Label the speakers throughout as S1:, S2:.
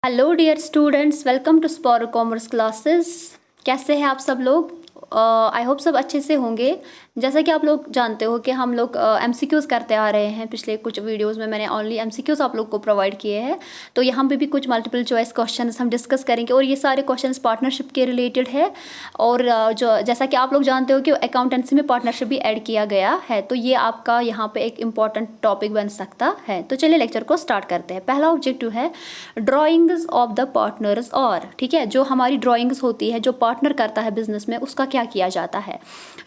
S1: Hello dear students, welcome to Spark Commerce Classes. कैसे हैं आप सब लोग? आई होप सब अच्छे से होंगे। जैसा कि आप लोग जानते हो कि हम लोग एमसीक्यूज़ करते आ रहे हैं। पिछले कुछ वीडियोस में मैंने ओनली एमसीक्यूज़ आप लोग को प्रोवाइड किए हैं, तो यहाँ पे भी कुछ मल्टीपल चॉइस क्वेश्चंस हम डिस्कस करेंगे और ये सारे क्वेश्चंस पार्टनरशिप के रिलेटेड है। और जो जैसा कि आप लोग जानते हो कि अकाउंटेंसी में पार्टनरशिप भी ऐड किया गया है, तो ये आपका यहाँ पे एक इम्पॉर्टेंट टॉपिक बन सकता है। तो चलिए लेक्चर को स्टार्ट करते हैं। पहला ऑब्जेक्टिव है ड्राइंग्स ऑफ द पार्टनर्स, और ठीक है, जो हमारी ड्राइंग्स होती है, जो पार्टनर करता है बिजनेस में, उसका क्या किया जाता है।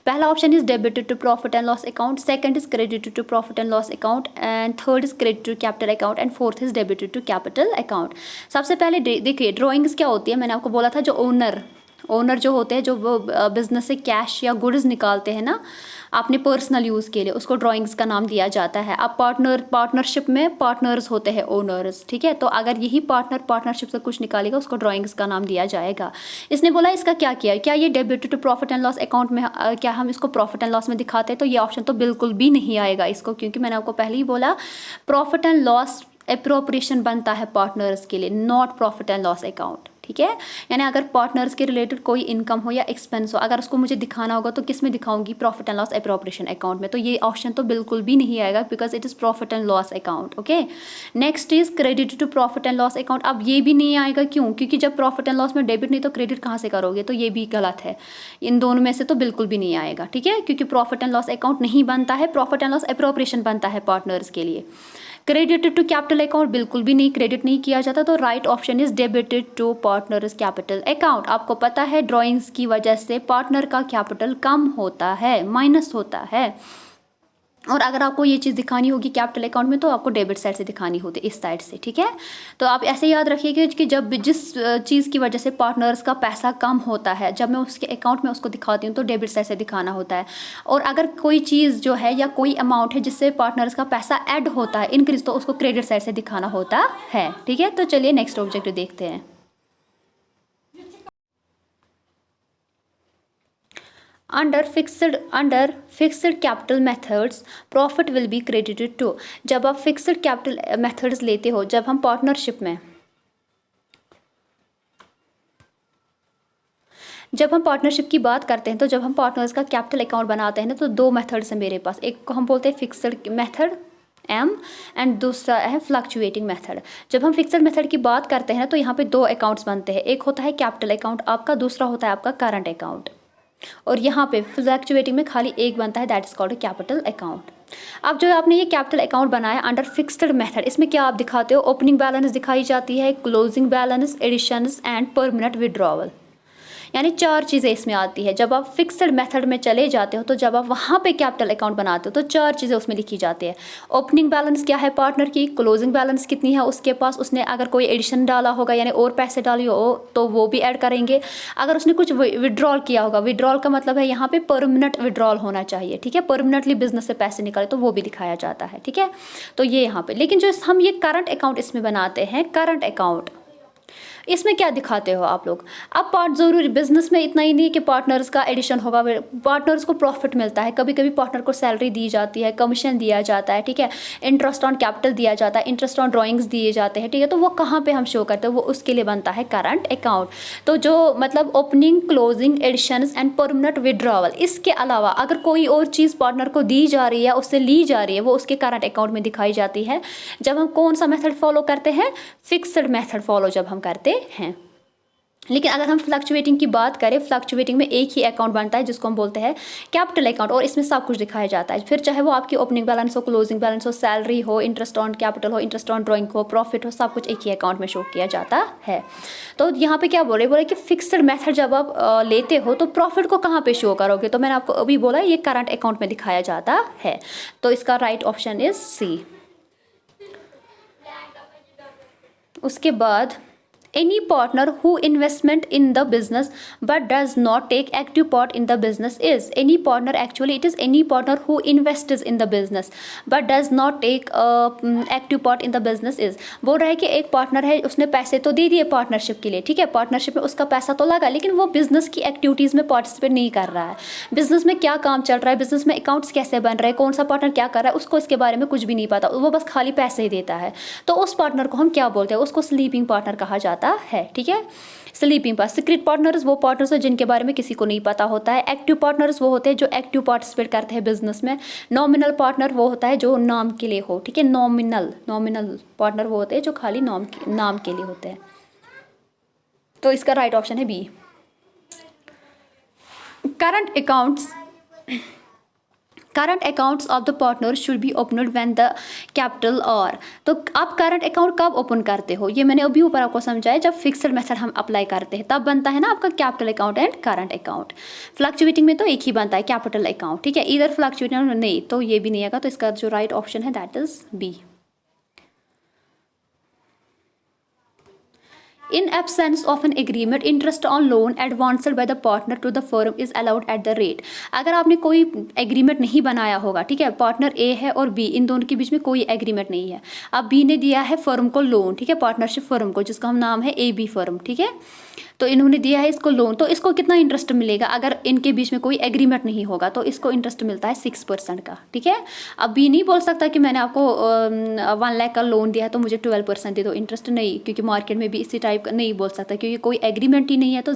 S1: पहला option is debited to profit and loss account, second is credited to profit and loss account, and third is credited to capital account, and fourth is debited to capital account. सबसे पहले देखिए ड्राइंग्स क्या होती है। मैंने आपको बोला था जो ओनर जो होते हैं, जो वो बिजनेस से कैश या गुड्स निकालते हैं ना अपने पर्सनल यूज़ के लिए, उसको ड्राइंग्स का नाम दिया जाता है। अब पार्टनरशिप में पार्टनर्स होते हैं ओनर्स, ठीक है। तो अगर यही पार्टनर पार्टनरशिप से कुछ निकालेगा, उसको ड्राइंग्स का नाम दिया जाएगा। इसने बोला इसका क्या किया, क्या ये debited to profit and loss account में, क्या हम इसको प्रॉफिट एंड लॉस में दिखाते हैं? तो ये ऑप्शन तो बिल्कुल भी नहीं आएगा इसको, क्योंकि मैंने आपको पहले ही बोला प्रॉफिट एंड लॉस एप्रोप्रिएशन बनता है पार्टनर्स के लिए, not profit and loss account, ठीक है। यानी अगर पार्टनर्स के रिलेटेड कोई इनकम हो या एक्सपेंस हो, अगर उसको मुझे दिखाना होगा तो किस में दिखाऊंगी? Profit and loss appropriation account में। तो ये ऑप्शन तो बिल्कुल भी नहीं आएगा, because it is profit and loss account. Okay, next is credit to profit and loss account. अब ये भी नहीं आएगा, क्यों? क्योंकि जब प्रॉफिट एंड लॉस में डेबिट नहीं तो क्रेडिट कहाँ से करोगे? तो ये भी गलत है। इन दोनों में से तो बिल्कुल भी नहीं आएगा, ठीक है, क्योंकि प्रॉफिट एंड लॉस अकाउंट नहीं बनता है, प्रॉफिट एंड लॉस एप्रोप्रिएशन बनता है पार्टनर्स के लिए। क्रेडिटेड टू कैपिटल अकाउंट, बिल्कुल भी नहीं, क्रेडिट नहीं किया जाता। तो right option is debited to partners capital account. आपको पता है ड्राइंग्स की वजह से पार्टनर का कैपिटल कम होता है, माइनस होता है। और अगर आपको ये चीज़ दिखानी होगी कैपिटल अकाउंट में, तो आपको डेबिट साइड से दिखानी होती है, इस साइड से, ठीक है। तो आप ऐसे याद रखिएगा कि जब जिस चीज़ की वजह से पार्टनर्स का पैसा कम होता है, जब मैं उसके अकाउंट में उसको दिखाती हूँ तो डेबिट साइड से दिखाना होता है। और अगर कोई चीज़ जो है या कोई अमाउंट है जिससे पार्टनर्स का पैसा ऐड होता है, इंक्रीज, तो उसको क्रेडिट साइड से दिखाना होता है, ठीक है। तो चलिए नेक्स्ट ऑब्जेक्ट देखते हैं। Under fixed capital methods profit will be credited to. जब आप फिक्स्ड कैपिटल मेथड्स लेते हो, जब हम पार्टनरशिप में की बात करते हैं, तो जब हम पार्टनर्स का कैपिटल अकाउंट बनाते हैं ना, तो दो मेथड्स हैं मेरे पास। एक को हम बोलते हैं फिक्स्ड मेथड एम, एंड दूसरा है फ्लक्चुएटिंग मेथड। जब हम फिक्स्ड मेथड की बात करते हैं ना, तो यहाँ पे दो अकाउंट्स बनते हैं। एक होता है कैपिटल अकाउंट आपका, दूसरा होता है आपका करंट अकाउंट। और यहाँ पे फ्लक्चुएटिंग में खाली एक बनता है, that is called capital account. अब जो आपने ये कैपिटल अकाउंट बनाया अंडर फिक्स्ड मेथड, इसमें क्या आप दिखाते हो? ओपनिंग बैलेंस दिखाई जाती है, closing balance, additions and permanent withdrawal. यानी चार चीज़ें इसमें आती है। जब आप फिक्स्ड मेथड में चले जाते हो, तो जब आप वहाँ पे कैपिटल अकाउंट बनाते हो, तो चार चीज़ें उसमें लिखी जाती है। ओपनिंग बैलेंस क्या है पार्टनर की, क्लोजिंग बैलेंस कितनी है उसके पास, उसने अगर कोई एडिशन डाला होगा यानी और पैसे डाली हो तो वो भी ऐड करेंगे। अगर उसने कुछ विड्रॉल किया होगा, विड्रॉल का मतलब है यहाँ पे परमानेंट विड्रॉल होना चाहिए, ठीक है, परमानेंटली बिजनेस से पैसे निकाले, तो वो भी दिखाया जाता है, ठीक है। तो ये यहाँ पे, लेकिन जो हम ये करंट अकाउंट इसमें बनाते हैं, करंट अकाउंट, इसमें क्या दिखाते हो आप लोग? अब पार्ट जरूरी बिजनेस में इतना ही नहीं कि पार्टनर्स का एडिशन होगा, पार्टनर्स को प्रॉफिट मिलता है, कभी कभी पार्टनर को सैलरी दी जाती है, कमीशन दिया जाता है, ठीक है, इंटरेस्ट ऑन कैपिटल दिया जाता है, इंटरेस्ट ऑन ड्राइंग्स दिए जाते हैं, ठीक है। तो वो कहाँ पे हम शो करते हैं? वो उसके लिए बनता है करंट अकाउंट। तो जो मतलब opening, closing, additions and permanent withdrawal, इसके अलावा अगर कोई और चीज़ पार्टनर को दी जा रही है, उससे ली जा रही है, वो उसके करंट अकाउंट में दिखाई जाती है। जब हम कौन सा मेथड फॉलो करते हैं? फिक्स्ड मेथड फॉलो जब हम करते हैं। लेकिन अगर हम फ्लक्चुएटिंग की बात करें, फ्लक्चुएटिंग में एक ही अकाउंट बनता है जिसको हम बोलते हैं कैपिटल अकाउंट, और इसमें सब कुछ दिखाया जाता है। फिर चाहे वो आपकी ओपनिंग बैलेंस हो, क्लोजिंग बैलेंस हो, सैलरी हो, इंटरेस्ट ऑन कैपिटल हो, इंटरेस्ट ऑन ड्राइंग हो, प्रॉफिट हो, सब कुछ एक ही अकाउंट में शो किया जाता है। तो यहाँ पे क्या बोले कि फिक्स्ड मेथड जब आप लेते हो, तो प्रॉफिट को कहाँ पे शो करोगे? तो मैंने आपको अभी बोला ये करंट अकाउंट में दिखाया जाता है। तो इसका राइट ऑप्शन इज सी। उसके बाद any partner who investment in the business but does not take active part in the business is any partner, actually it is any partner who invests in the business but does not take active part in the business is। बोल रहा है कि एक partner है, उसने पैसे तो दे दिए पार्टनरशिप के लिए, ठीक है, पार्टनरशिप में उसका पैसा तो लगा, लेकिन वो बिजनेस की एक्टिविटीज़ में पार्टिसिपेट नहीं कर रहा है। बिजनेस में क्या काम चल रहा है, बिजनेस में अकाउंट्स कैसे बन रहे हैं, कौन सा पार्टनर क्या कर रहा है, उसको इसके बारे में कुछ भी नहीं पता, वो बस खाली पैसे ही देता है। तो उस पार्टनर को हम क्या बोलते हैं, उसको स्लीपिंग पार्टनर कहा जाता है, ठीक है। Sleeping partner. सीक्रेट पार्टनर्स वो पार्टनर्स हैं जिनके बारे में किसी को नहीं पता होता है। एक्टिव पार्टनर्स वो होते हैं जो एक्टिव पार्टिसिपेट करते हैं बिजनेस में। नॉमिनल पार्टनर वो होता है जो नाम के लिए हो, ठीक है। नॉमिनल पार्टनर वो होते हैं जो खाली नाम के लिए होते हैं। तो इसका राइट ऑप्शन है B. Current accounts of the partner should be opened when the capital और। तो आप करंट अकाउंट कब ओपन करते हो, ये मैंने अभी ऊपर आपको समझाया, जब फिक्स्ड मेथड हम अप्लाई करते हैं तब बनता है ना आपका capital account and current account. Fluctuating में तो एक ही बनता है कैपिटल अकाउंट, ठीक है। इधर फ्लक्चुएटिंग नहीं, तो ये भी नहीं आएगा। तो इसका जो राइट ऑप्शन है that is B. In absence of an agreement, interest on loan advanced by the partner to the firm is allowed at the rate। अगर आपने कोई एग्रीमेंट नहीं बनाया होगा, ठीक है, पार्टनर ए है और बी, इन दोनों के बीच में कोई एग्रीमेंट नहीं है। अब बी ने दिया है फर्म को लोन, ठीक है, पार्टनरशिप फर्म को, जिसका हम नाम है ए बी फर्म, ठीक है। तो इन्होंने दिया है इसको लोन, तो इसको कितना इंटरेस्ट मिलेगा अगर इनके बीच में कोई एग्रीमेंट नहीं होगा, तो इसको इंटरेस्ट मिलता है 6% का, ठीक है। अब बी नहीं बोल सकता कि मैंने आपको 1 लाख का लोन दिया है तो मुझे 12% दे दो इंटरेस्ट, नहीं, क्योंकि मार्केट में भी इसी टाइप का नहीं बोल सकता, क्योंकि कोई एग्रीमेंट ही नहीं है, तो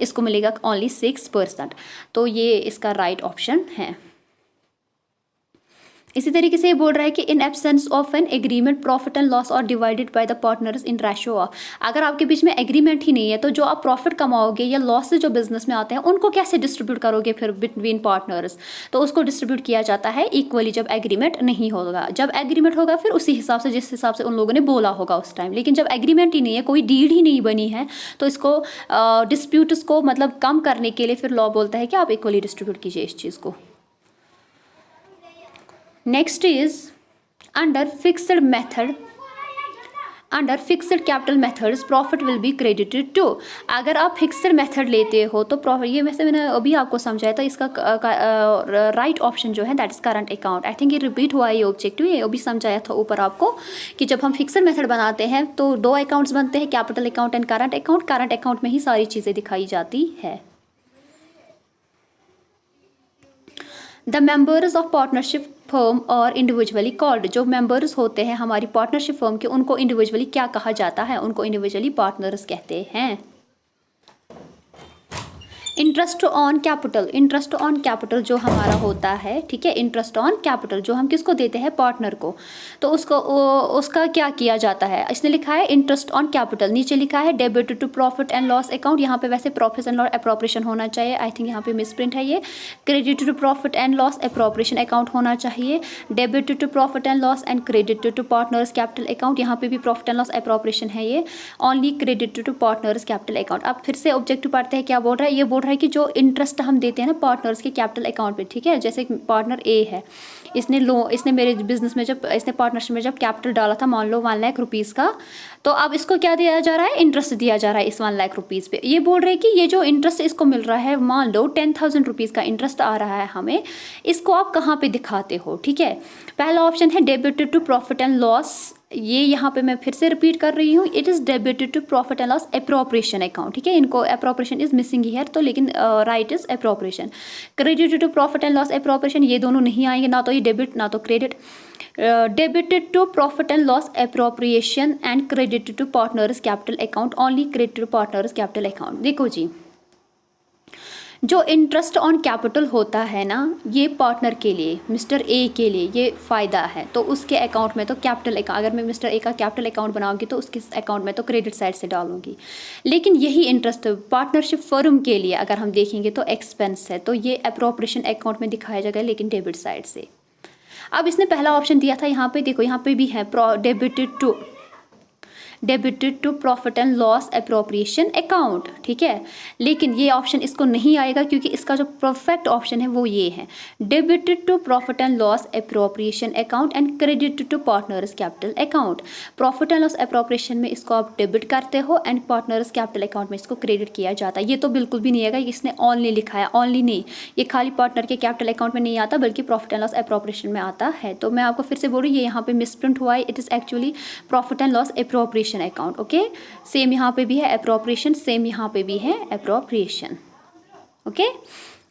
S1: इसको मिलेगा ओनली 6%। तो ये इसका राइट ऑप्शन है। इसी तरीके से ये बोल रहा है कि in absence of an agreement profit and loss are divided by the partners in ratio of. अगर आपके बीच में एग्रीमेंट ही नहीं है तो जो आप प्रॉफिट कमाओगे या लॉस जो बिजनेस में आते हैं उनको कैसे डिस्ट्रीब्यूट करोगे फिर बिटवीन पार्टनर्स। तो उसको डिस्ट्रीब्यूट किया जाता है इक्वली जब एग्रीमेंट नहीं होगा। जब एग्रीमेंट होगा फिर उसी हिसाब से, जिस हिसाब से उन लोगों ने बोला होगा उस टाइम। लेकिन जब एग्रीमेंट ही नहीं है, कोई डील ही नहीं बनी है, तो इसको डिस्प्यूट्स को मतलब कम करने के लिए फिर लॉ बोलता है कि आप इक्वली डिस्ट्रीब्यूट कीजिए इस चीज़ को। Next is under fixed capital methods profit will be credited to। अगर आप फिक्स्ड मेथड लेते हो तो प्रॉफिट, ये वैसे मैंने अभी आपको समझाया था, इसका राइट ऑप्शन जो है that is current account. I think ये रिपीट हुआ है ये ऑब्जेक्टिव, ये अभी समझाया था ऊपर आपको कि जब हम फिक्स्ड मेथड बनाते हैं तो 2 अकाउंट्स बनते हैं, capital account and current account. Current account में ही सारी चीज़ें दिखाई जाती है। The members of partnership firm और इंडिविजुअली कॉल्ड। जो मेंबर्स होते हैं हमारी पार्टनरशिप फर्म के, उनको इंडिविजुअली क्या कहा जाता है, उनको इंडिविजुअली पार्टनर्स कहते हैं। इंटरेस्ट ऑन कैपिटल जो हमारा होता है, ठीक है, इंटरेस्ट ऑन कैपिटल जो हम किसको देते हैं, पार्टनर को, तो उसका क्या किया जाता है। इसने लिखा है इंटरेस्ट ऑन कैपिटल, नीचे लिखा है debit to profit and loss account. यहाँ पे वैसे प्रॉफिट एंड लॉस अप्रोप्रिएशन होना चाहिए, आई थिंक यहाँ पे मिसप्रिंट है ये। Credit to profit and loss appropriation account होना चाहिए। Debit to profit and loss and credit to partners capital account. यहाँ पे भी प्रॉफिट एंड लॉस अप्रोप्रिएशन है ये। Only credit to partners capital account. अब फिर से ऑब्जेक्टिव पढ़ते हैं, क्या बोल रहा है, ये बोल रहा है कि जो इंटरेस्ट हम देते हैं ना पार्टनर्स के कैपिटल अकाउंट पे, ठीक है, जैसे पार्टनर ए है, इसने मेरे बिजनेस में जब इसने पार्टनरशिप में जब कैपिटल डाला था, मान लो 1 लाख रुपीज़ का, तो अब इसको क्या दिया जा रहा है, इंटरेस्ट दिया जा रहा है इस 1 लाख रुपीज़ पे। ये बोल रहे हैं कि ये जो इंटरेस्ट इसको मिल रहा है, मान लो 10,000 रुपीज़ का इंटरेस्ट आ रहा है हमें, इसको आप कहाँ पे दिखाते हो, ठीक है। पहला ऑप्शन है debited to profit and loss, ये यहाँ पे मैं फिर से रिपीट कर रही हूँ, it is debited to profit and loss appropriation account, ठीक है। इनको अप्रोप्रिएशन इज मिसिंग हियर, तो लेकिन right is appropriation. Credit to profit and loss appropriation ये दोनों नहीं आएंगे, ना तो ये डेबिट ना तो credit. Debited to profit and loss appropriation and credit to partners capital account, only credit to partners capital account. देखो जी, जो इंटरेस्ट ऑन कैपिटल होता है ना, ये पार्टनर के लिए, मिस्टर ए के लिए ये फ़ायदा है, तो उसके अकाउंट में तो कैपिटल अकाउंट, अगर मैं मिस्टर ए का कैपिटल अकाउंट बनाऊंगी तो उसके अकाउंट में तो क्रेडिट साइड से डालूंगी। लेकिन यही इंटरेस्ट पार्टनरशिप फर्म के लिए अगर हम देखेंगे तो एक्सपेंस है, तो ये अप्रोप्रिएशन अकाउंट में दिखाया जाएगा, लेकिन डेबिट साइड से। अब इसने पहला ऑप्शन दिया था, यहाँ पे देखो, यहाँ पे भी है debited to, debited to profit and loss appropriation account, ठीक है। लेकिन ये ऑप्शन इसको नहीं आएगा क्योंकि इसका जो परफेक्ट ऑप्शन है वो ये है, debited to profit and loss appropriation account and credited to partners capital account. Profit and loss appropriation में इसको आप डेबिट करते हो एंड पार्टनर्स कैपिटल अकाउंट में इसको क्रेडिट किया जाता है। ये तो बिल्कुल भी नहीं आएगा, इसने ओनली लिखा है, ओनली नहीं, ये खाली पार्टनर के कैपिटल अकाउंट में नहीं आता बल्कि प्रॉफिट एंड लॉस अप्रोप्रिएशन में आता है। तो मैं आपको फिर से बोल रही हूँ, ये यहाँ पे मिसप्रिंट हुआ है, it is actually profit and loss appropriation account, okay. Same यहाँ पे भी है अप्रोप्रिएशन, सेम यहाँ पे भी है अप्रोप्रिएशन, ओके।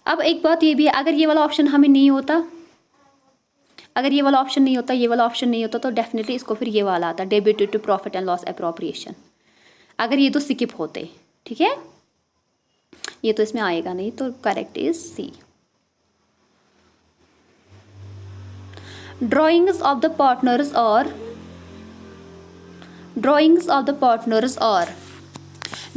S1: अब एक बात ये भी है, अगर ये वाला ऑप्शन हमें नहीं होता, अगर ये वाला ऑप्शन नहीं होता, ये वाला ऑप्शन नहीं होता, तो डेफिनेटली इसको फिर ये वाला आता, debited to profit and loss appropriation. अगर ये तो स्किप होते, ठीक है, ये तो इसमें आएगा नहीं, तो correct is C. Drawings of the partners और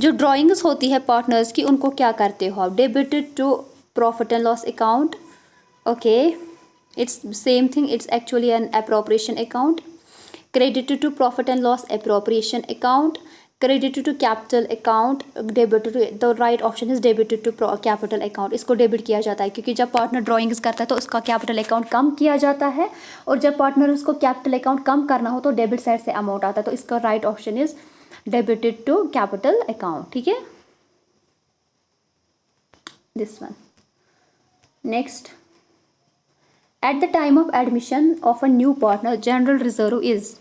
S1: जो ड्राइंग्स होती है पार्टनर्स की, उनको क्या करते हो आप, debited to profit and loss account, okay, it's same thing, it's actually an appropriation account, credited to profit and loss appropriation account, credited to capital account, debited to, the right option is debited to capital account. इसको debit किया जाता है क्योंकि जब partner drawings करता है तो उसका कैपिटल अकाउंट कम किया जाता है, और जब पार्टनर उसको कैपिटल अकाउंट कम करना हो तो डेबिट साइड से अमाउंट आता है, तो इसका right option is debited to capital account, ठीक है, this one. Next, at the time of admission of a new partner general reserve is,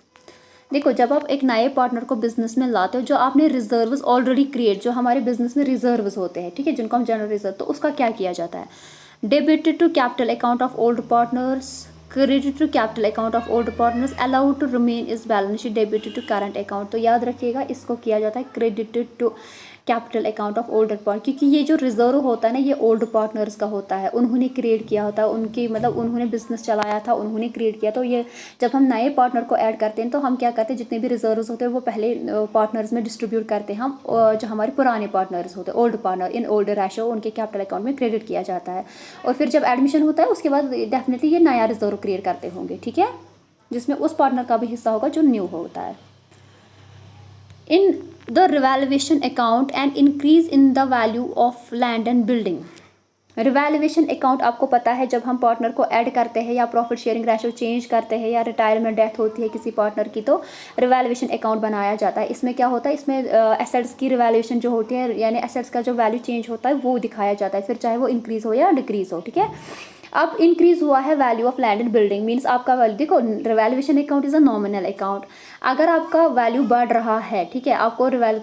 S1: देखो जब आप एक नए पार्टनर को बिजनेस में लाते हो, जो आपने रिजर्व्स ऑलरेडी क्रिएट, जो हमारे बिजनेस में रिजर्व्स होते हैं, ठीक है, जिनको हम जनरल रिजर्व, तो उसका क्या किया जाता है, debited to capital account of old partners, credit to capital account of old partners, allowed to remain is balance sheet, debited to current account. तो याद रखिएगा, इसको किया जाता है credited to capital account of older partner, क्योंकि ये जो रिजर्व होता है ना, ये ओल्ड पार्टनर्स का होता है, उन्होंने क्रिएट किया होता है, उनकी मतलब उन्होंने बिजनेस चलाया था, उन्होंने क्रिएट किया। तो ये जब हम नए पार्टनर को ऐड करते हैं तो हम क्या करते हैं, जितने भी रिजर्व्स होते हैं वो पहले पार्टनर्स में डिस्ट्रीब्यूट करते हैं हम, जो हमारे पुराने पार्टनर्स होते हैं, old partner, in old ratio उनके कैपिटल अकाउंट में क्रेडिट किया जाता है, और फिर जब एडमिशन होता है उसके बाद डेफिनेटली ये नया रिजर्व क्रिएट करते होंगे, ठीक है, जिसमें उस पार्टनर का भी हिस्सा होगा जो न्यू होता है। In the revaluation account and increase in the value of land and building. Revaluation account आपको पता है, जब हम पार्टनर को ऐड करते हैं या प्रॉफिट शेयरिंग रेशो चेंज करते हैं या रिटायरमेंट डेथ होती है किसी पार्टनर की, तो रिवैल्यूएशन अकाउंट बनाया जाता है। इसमें क्या होता है, इसमें एसेट्स की रिवैल्यूएशन जो होती है, यानी एसेट्स का जो वैल्यू चेंज होता है वो दिखाया जाता है, फिर चाहे वो इंक्रीज हो या डिक्रीज हो, ठीक है। अब इंक्रीज हुआ है value of land and building, means आपका वैल्यू, देखो revaluation account is a nominal account, अगर आपका वैल्यू बढ़ रहा है, ठीक है, आपको रिवैल्यू,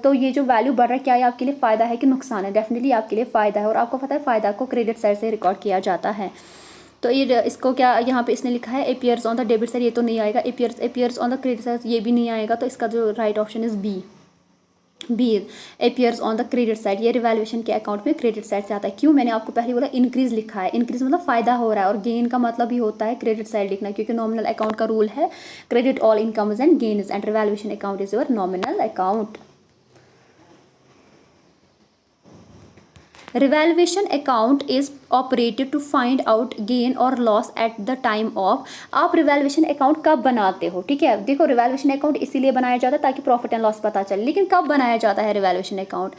S1: तो ये जो वैल्यू बढ़ रहा है, क्या ये आपके लिए फ़ायदा है कि नुकसान है, डेफिनेटली आपके लिए फ़ायदा है, और आपको पता है फ़ायदा को क्रेडिट साइड से रिकॉर्ड किया जाता है। तो ये इसको क्या यहाँ पे इसने लिखा है, appears on the debit side, ये तो नहीं आएगा, appears on the credit side, ये भी नहीं आएगा, तो इसका जो right option is B, appears on the credit side, ये रिवैल्यूएशन के अकाउंट में क्रेडिट साइड से आता है। क्यों, मैंने आपको पहले बोला इंक्रीज लिखा है, इंक्रीज मतलब फ़ायदा हो रहा है, और गेन का मतलब ही होता है क्रेडिट साइड लिखना, क्योंकि नॉमिनल अकाउंट का रूल है credit all incomes and gains and revaluation account is your nominal account. Revaluation account is operated to find out gain और loss at the time of. आप रिवैल्यूएशन अकाउंट कब बनाते हो, ठीक है, देखो रिवैल्यूएशन अकाउंट इसीलिए बनाया जाता है ताकि प्रॉफिट एंड लॉस पता चले, लेकिन कब बनाया जाता है रिवैल्यूएशन अकाउंट,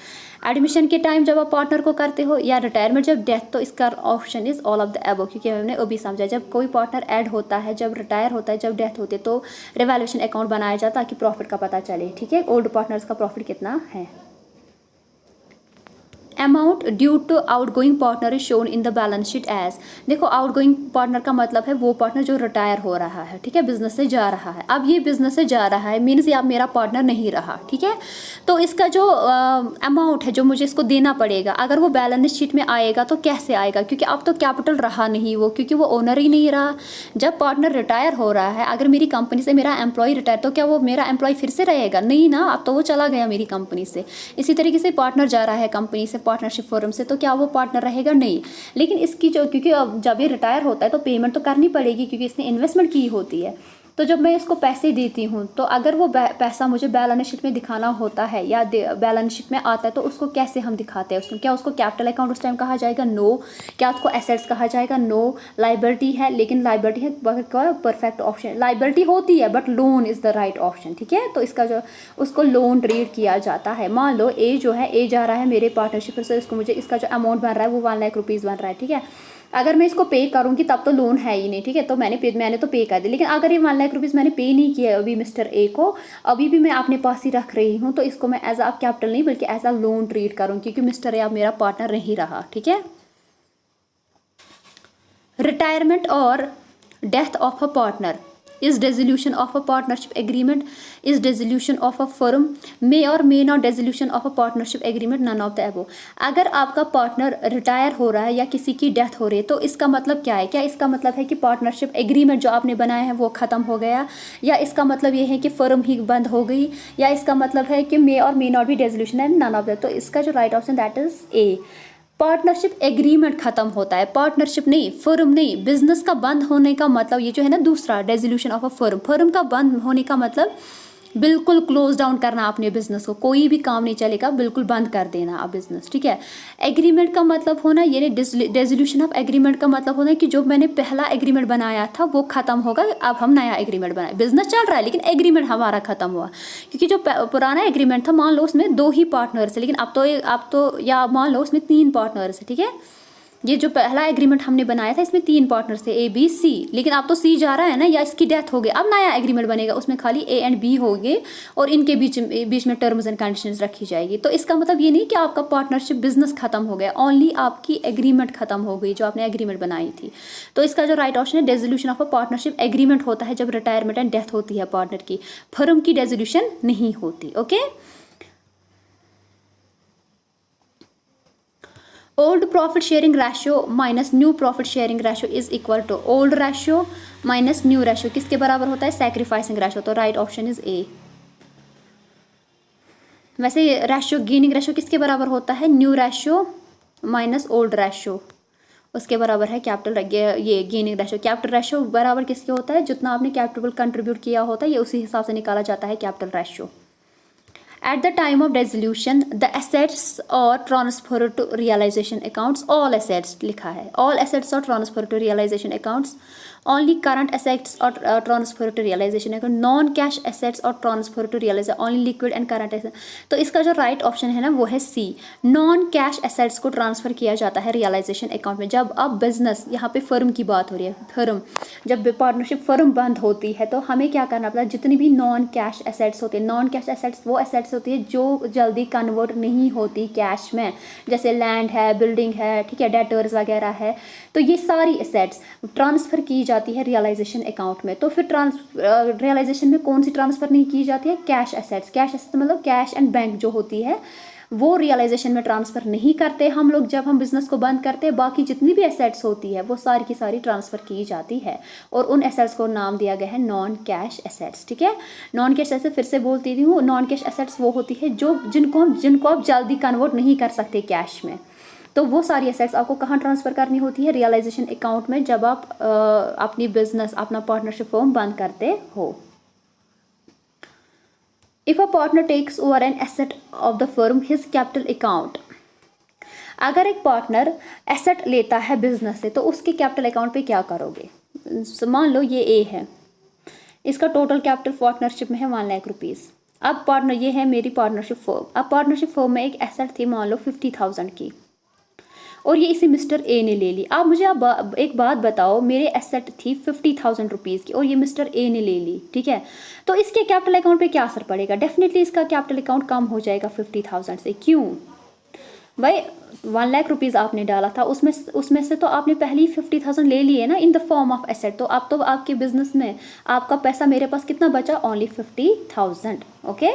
S1: एडमिशन के टाइम जब आप पार्टनर को करते हो, या रिटायरमेंट जब डेथ, तो इसका option is all of the above, क्योंकि हमने अभी समझा जब कोई पार्टनर ऐड होता है, जब रिटायर होता है, जब डेथ होती है, तो रिवैल्यूएशन अकाउंट बनाया जाता है ताकि प्रॉफिट का पता चले, ठीक है, ओल्ड पार्टनर्स का प्रॉफिट कितना है। Amount due to outgoing partner is shown in the balance sheet as, देखो आउटगोइंग पार्टनर का मतलब है वो पार्टनर जो रिटायर हो रहा है, ठीक है, बिजनेस से जा रहा है। अब ये बिजनेस से जा रहा है मीन्स ये अब मेरा पार्टनर नहीं रहा, ठीक है, तो इसका जो अमाउंट है जो मुझे इसको देना पड़ेगा, अगर वो बैलेंस शीट में आएगा तो कैसे आएगा, क्योंकि अब तो कैपिटल रहा नहीं वो, क्योंकि वो ओनर ही नहीं रहा। जब पार्टनर रिटायर हो रहा है, अगर मेरी कंपनी से मेरा एम्प्लॉय रिटायर, तो क्या वो मेरा एम्प्लॉय फिर से रहेगा, नहीं ना, अब तो वो चला गया मेरी कंपनी से। इसी तरीके से पार्टनर जा रहा है कंपनी से, पार्टनरशिप फॉर्म से, तो क्या वो पार्टनर रहेगा, नहीं। लेकिन इसकी जो, क्योंकि अब जब ये रिटायर होता है तो पेमेंट तो करनी पड़ेगी, क्योंकि इसने इन्वेस्टमेंट की होती है, तो जब मैं इसको पैसे देती हूँ तो अगर वो पैसा मुझे बैलेंस शीट में दिखाना होता है या बैलेंस शीट में आता है तो उसको कैसे हम दिखाते हैं? उसको क्या उसको कैपिटल अकाउंट उस टाइम कहा जाएगा? नो। क्या उसको एसेट्स कहा जाएगा? नो। लाइबिलिटी है, लेकिन लाइबिलिटी है परफेक्ट ऑप्शन, लाइबिलिटी होती है but loan is the right option, ठीक है। तो इसका जो उसको लोन ट्रीट किया जाता है। मान लो ए जो है, ए जा रहा है मेरे पार्टनरशिप से, इसको मुझे इसका जो अमाउंट बन रहा है वो 1 लाख रुपीज़ बन रहा है, ठीक है। अगर मैं इसको पे करूँगी तब तो लोन है ही नहीं, ठीक है। तो मैंने तो पे कर दिया, लेकिन अगर ये 1 लाख रुपीज़ मैंने पे नहीं किया अभी मिस्टर ए को, अभी भी मैं अपने पास ही रख रही हूँ, तो इसको मैं एज अ कैपिटल नहीं बल्कि एज अ लोन ट्रीट करूँगी, क्योंकि मिस्टर ए अब मेरा पार्टनर नहीं रहा, ठीक है। रिटायरमेंट और death of a partner is dissolution of a partnership agreement, is dissolution of a firm, may or may not dissolution of a partnership agreement, none of the above। अगर आपका partner retire हो रहा है या किसी की death हो रही है तो इसका मतलब क्या है? क्या इसका मतलब है कि पार्टनरशिप एग्रीमेंट जो आपने बनाया है वो ख़त्म हो गया, या इसका मतलब ये है कि फर्म ही बंद हो गई, या इसका मतलब है कि may or may not be dissolution and none of that. तो इसका जो right option that is A, partnership agreement खत्म होता है, पार्टनरशिप नहीं, फर्म नहीं। बिजनेस का बंद होने का मतलब ये जो है ना दूसरा dissolution of a firm, firm का बंद होने का मतलब बिल्कुल क्लोज डाउन करना अपने बिजनेस को, कोई भी काम नहीं चलेगा, बिल्कुल बंद कर देना आप बिजनेस, ठीक है। एग्रीमेंट का मतलब होना ये डिसोल्यूशन ऑफ एग्रीमेंट का मतलब होना है कि जो मैंने पहला एग्रीमेंट बनाया था वो खत्म होगा, अब हम नया एग्रीमेंट बनाए, बिजनेस चल रहा है लेकिन एग्रीमेंट हमारा खत्म हुआ। क्योंकि जो पुराना एग्रीमेंट था, मान लो उसमें 2 ही पार्टनर्स है, लेकिन अब तो या मान लो उसमें 3 पार्टनर्स है, ठीक है। ये जो पहला एग्रीमेंट हमने बनाया था इसमें 3 पार्टनर्स थे, ए बी सी, लेकिन अब तो सी जा रहा है ना, या इसकी डेथ हो गई, अब नया एग्रीमेंट बनेगा, उसमें खाली ए एंड बी होंगे और इनके बीच में टर्म्स एंड कंडीशंस रखी जाएगी। तो इसका मतलब ये नहीं कि आपका पार्टनरशिप बिजनेस खत्म हो गया, ओनली आपकी एग्रीमेंट खत्म हो गई जो आपने एग्रीमेंट बनाई थी। तो इसका जो राइट ऑप्शन है dissolution of a partnership agreement होता है जब रिटायरमेंट एंड डेथ होती है पार्टनर की, फर्म की डिसोल्यूशन नहीं होती, okay. Old profit sharing ratio minus new profit sharing ratio is equal to old ratio minus new ratio किसके बराबर होता है? Sacrificing ratio. तो राइट ऑप्शन इज ए। वैसे रेशियो गेनिंग रेशियो किसके बराबर होता है? New ratio minus old ratio, उसके बराबर है कैपिटल ये गेनिंग रेशियो। कैपिटल रेशियो बराबर किसके होता है? जितना आपने कैपिटल कंट्रीब्यूट किया होता है ये उसी हिसाब से निकाला जाता है capital ratio. At the time of dissolution, the assets are transferred to realization accounts. All assets लिखा है, all assets are transferred to realization accounts. Only current assets are transferred to realization account. Non-cash assets are transferred to realization. Only liquid and current assets. तो इसका जो right option है ना वो है सी, non cash assets को transfer किया जाता है रियलाइजेशन अकाउंट में। जब अब बिजनेस, यहाँ पे फर्म की बात हो रही है, फर्म जब पार्टनरशिप फर्म बंद होती है तो हमें क्या करना पड़ता है? जितनी भी नॉन कैश एसेट्स होती है, नॉन कैश एसेट्स वो एसेट्स होती है जो जल्दी कन्वर्ट नहीं होती कैश में, जैसे लैंड है, बिल्डिंग है, ठीक है, डेटर्स वगैरह है, तो ये सारी एसेट्स ट्रांसफ़र की जाती है रियलाइजेशन अकाउंट में। तो फिर रियलाइजेशन में कौन सी ट्रांसफ़र नहीं की जाती है? Cash assets. कैश एसेट्स मतलब कैश एंड बैंक जो होती है वो रियलाइजेशन में ट्रांसफ़र नहीं करते हम लोग जब हम बिजनेस को बंद करते हैं। बाकी जितनी भी एसेट्स होती है वो सारी की सारी ट्रांसफ़र की जाती है और उन एसेट्स को नाम दिया गया है नॉन कैश एसेट्स, ठीक है। नॉन कैश एसेट्स फिर से बोलती हूँ, नॉन कैश एसेट्स वो होती है जो जिनको आप जल्दी कन्वर्ट नहीं कर सकते कैश में। तो वो सारी एसेट्स आपको कहाँ ट्रांसफ़र करनी होती है? रियलाइजेशन अकाउंट में, जब आप अपनी बिजनेस, अपना पार्टनरशिप फर्म बंद करते हो। If a partner takes over an asset of the firm, his capital account, अगर एक पार्टनर एसेट लेता है बिजनेस से तो उसके कैपिटल अकाउंट पे क्या करोगे? मान लो ये ए है, इसका टोटल कैपिटल पार्टनरशिप में है 1 लाख रुपीज़। अब पार्टनर, ये है मेरी पार्टनरशिप फर्म, अब पार्टनरशिप फर्म में एक एसेट थी मान लो 50,000 की और ये इसी मिस्टर ए ने ले ली। आप मुझे एक बात बताओ, मेरे एसेट थी 50,000 रुपीज़ की और ये मिस्टर ए ने ले ली, ठीक है। तो इसके कैपिटल अकाउंट पे क्या असर पड़ेगा? डेफिनेटली इसका कैपिटल अकाउंट कम हो जाएगा 50,000 से। क्यों भाई? 1 लाख रुपीज़ आपने डाला था, उसमें से तो आपने पहले ही 50,000 ले लिए ना in the form of asset. तो अब तो आपके बिजनेस में आपका पैसा मेरे पास कितना बचा? Only 50,000, okay.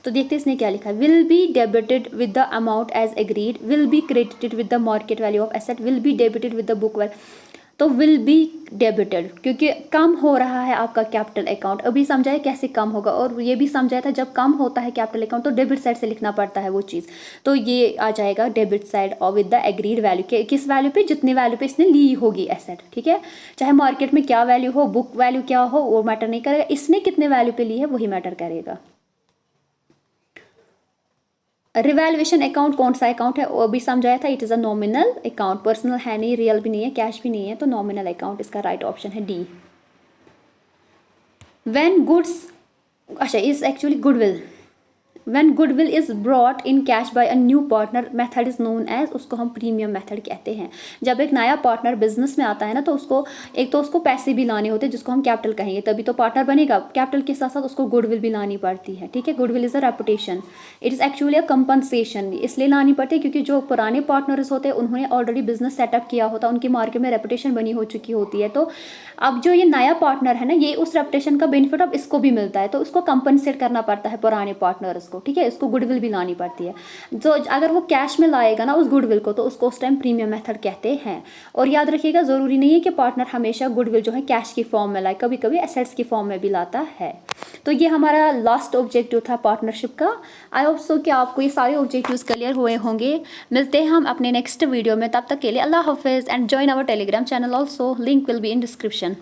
S1: तो देखते इसने क्या लिखा है, will be debited with the amount as agreed, will be credited with the market value of asset, will be debited with the book value. तो विल बी डेबिटेड, क्योंकि कम हो रहा है आपका कैपिटल अकाउंट। अभी समझाया कैसे कम होगा, और ये भी समझाया था जब कम होता है कैपिटल अकाउंट तो डेबिट साइड से लिखना पड़ता है वो चीज़। तो ये आ जाएगा डेबिट साइड और विद द एग्रीड वैल्यू के, किस वैल्यू पे, जितनी वैल्यू पे इसने ली होगी एसेट, ठीक है। चाहे मार्केट में क्या वैल्यू हो, बुक वैल्यू क्या हो, वो मैटर नहीं करेगा, इसने कितने वैल्यू पे ली है वही मैटर करेगा। रिवैल्यूएशन अकाउंट कौन सा अकाउंट है वो भी समझाया था, it is a nominal account, personal है नहीं, रियल भी नहीं है, कैश भी नहीं है, तो नॉमिनल अकाउंट इसका राइट ऑप्शन है डी। व्हेन गुड्स, अच्छा is actually goodwill, when goodwill is brought in cash by a new partner method is known as, उसको हम प्रीमियम मेथड कहते हैं। जब एक नया पार्टनर बिजनेस में आता है ना तो उसको एक तो उसको पैसे भी लाने होते हैं जिसको हम कैपिटल कहेंगे, तभी तो पार्टनर बनेगा। कैपिटल के साथ साथ उसको गुडविल भी लानी पड़ती है, ठीक है। Goodwill is a reputation, it is actually a compensation, इसलिए लानी पड़ती है क्योंकि जो पुराने पार्टनर्स होते हैं उन्होंने ऑलरेडी बिजनेस सेटअप किया होता है, उनकी मार्केट में रेपुटेशन बनी हो चुकी होती है। तो अब जो ये नया पार्टनर है ना, ये उस रेपुटेशन का बेनिफिट अब इसको भी मिलता है, तो उसको कंपनसेट करना पड़ता है पुराने पार्टनर्स को, ठीक है। इसको गुडविल भी लानी पड़ती है। जो अगर वो कैश में लाएगा ना उस गुडविल को, तो उसको उस टाइम प्रीमियम मेथड कहते हैं। और याद रखिएगा, ज़रूरी नहीं है कि पार्टनर हमेशा गुडविल जो है कैश की फॉर्म में लाए, कभी कभी एसेट्स की फॉर्म में भी लाता है। तो ये हमारा लास्ट ऑब्जेक्टिव था पार्टनरशिप का। आई होप सो कि आपको ये सारे ऑब्जेक्टिव्स क्लियर हुए होंगे। मिलते हैं हम अपने नेक्स्ट वीडियो में, तब तक के लिए अल्लाह हाफिज़ and join our Telegram channel also, link will be in description.